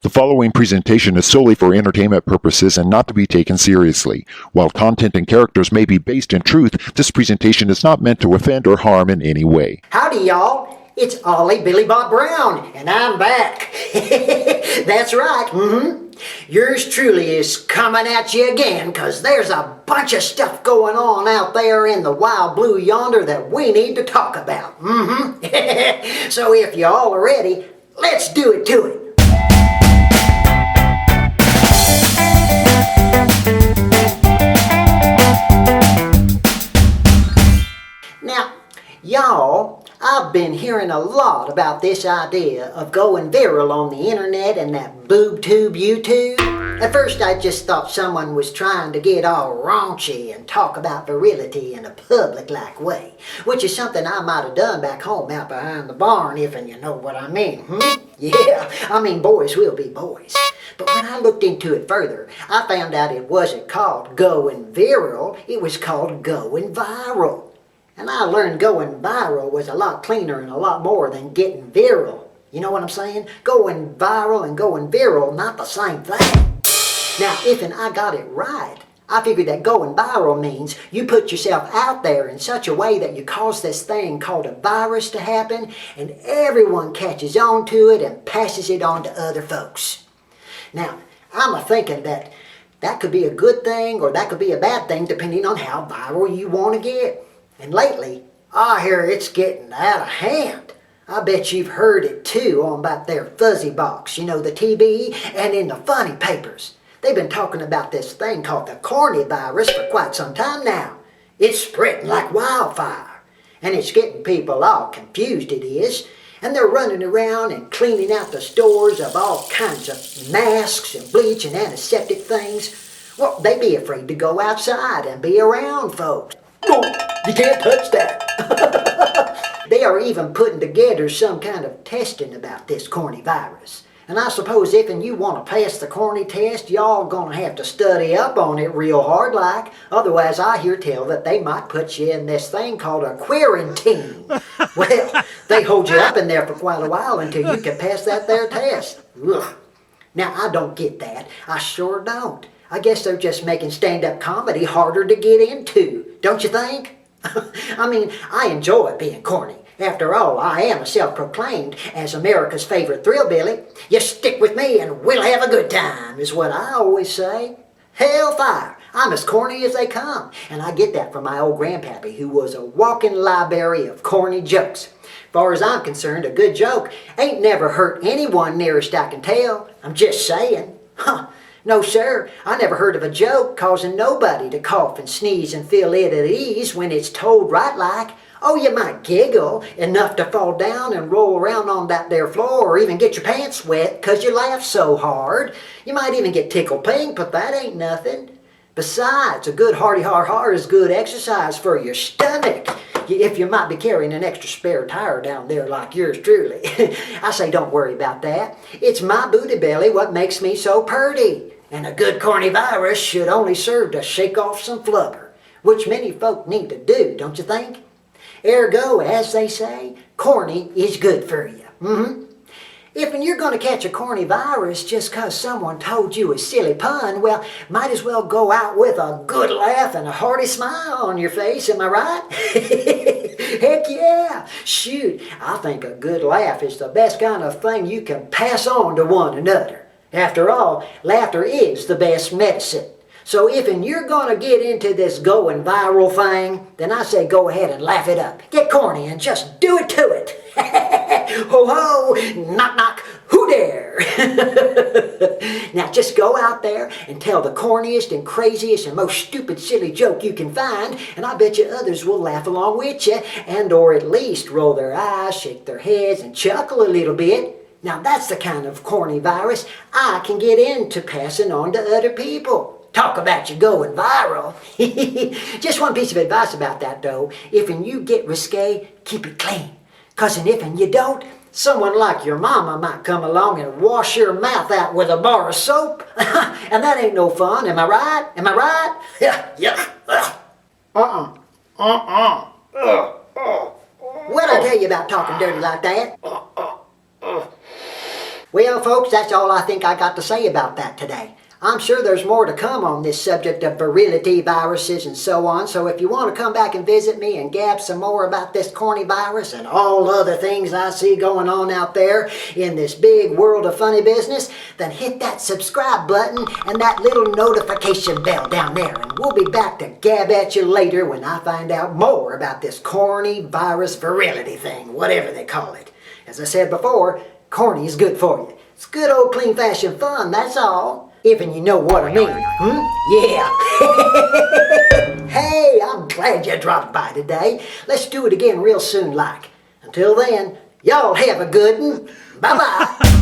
The following presentation is solely for entertainment purposes and not to be taken seriously. While content and characters may be based in truth, this presentation is not meant to offend or harm in any way. Howdy, y'all. It's Olly Billy Bob Brown, and I'm back. That's right. Yours truly is coming at you again, because there's a bunch of stuff going on out there in the wild blue yonder that we need to talk about. So if you all are ready, let's do it to it. Now, y'all, I've been hearing a lot about this idea of going viral on the internet and that boob tube YouTube. At first I just thought someone was trying to get all raunchy and talk about virility in a public-like way, which is something I might have done back home out behind the barn, if and you know what I mean. Yeah, I mean boys will be boys. But when I looked into it further, I found out it wasn't called going viral, it was called going viral. And I learned going viral was a lot cleaner and a lot more than getting viral. You know what I'm saying? Going viral and going viral, not the same thing. Now, if and I got it right, I figured that going viral means you put yourself out there in such a way that you cause this thing called a virus to happen, and everyone catches on to it and passes it on to other folks. Now, I'm a-thinking that that could be a good thing or that could be a bad thing depending on how viral you want to get. And lately, I hear it's getting out of hand. I bet you've heard it too on about their fuzzy box, you know, the TV, and in the funny papers. They've been talking about this thing called the Corny Virus for quite some time now. It's spreading like wildfire, and it's getting people all confused, it is. And they're running around and cleaning out the stores of all kinds of masks and bleach and antiseptic things. Well, they be afraid to go outside and be around folks. Oh, you can't touch that. They are even putting together some kind of testing about this corny virus. And I suppose if and you want to pass the corny test, y'all gonna have to study up on it real hard like. Otherwise, I hear tell that they might put you in this thing called a quarantine. Well, they hold you up in there for quite a while until you can pass that there test. Ugh. Now, I don't get that. I sure don't. I guess they're just making stand-up comedy harder to get into, don't you think? I mean, I enjoy being corny. After all, I am self-proclaimed as America's favorite thrillbilly. You stick with me and we'll have a good time, is what I always say. Hellfire! I'm as corny as they come, and I get that from my old grandpappy, who was a walking library of corny jokes. Far as I'm concerned, a good joke ain't never hurt anyone nearest I can tell. I'm just saying. No, sir, I never heard of a joke causing nobody to cough and sneeze and feel it at ease when it's told right like. Oh, you might giggle enough to fall down and roll around on that there floor or even get your pants wet 'cause you laugh so hard. You might even get tickled pink, but that ain't nothing. Besides, a good hearty har-har is good exercise for your stomach. If you might be carrying an extra spare tire down there like yours truly. I say don't worry about that. It's my booty belly what makes me so purty. And a good corny virus should only serve to shake off some flubber, which many folk need to do, don't you think? Ergo, as they say, corny is good for you. If you're going to catch a corny virus just 'cause someone told you a silly pun, well, might as well go out with a good laugh and a hearty smile on your face, am I right? Heck yeah! Shoot, I think a good laugh is the best kind of thing you can pass on to one another. After all, laughter is the best medicine. So if you're going to get into this going viral thing, then I say go ahead and laugh it up. Get corny and just do it to it. Ho ho, knock knock, who dare? Now just go out there and tell the corniest and craziest and most stupid silly joke you can find, and I bet you others will laugh along with you, and or at least roll their eyes, shake their heads, and chuckle a little bit. Now that's the kind of corny virus I can get into passing on to other people. Talk about you going viral. Just one piece of advice about that though. If you get risque, keep it clean. 'Cause if you don't, someone like your mama might come along and wash your mouth out with a bar of soap. And that ain't no fun, am I right? Am I right? Yeah. What'd I tell you about talking dirty like that? Well, folks, that's all I think I got to say about that today. I'm sure there's more to come on this subject of virility viruses and so on, so if you want to come back and visit me and gab some more about this corny virus and all other things I see going on out there in this big world of funny business, then hit that subscribe button and that little notification bell down there, and we'll be back to gab at you later when I find out more about this corny virus virility thing, whatever they call it. As I said before, corny is good for you. It's good old clean-fashioned fun, that's all. Even you know what I mean. Yeah. Hey, I'm glad you dropped by today. Let's do it again real soon like. Until then, y'all have a good one. Bye-bye.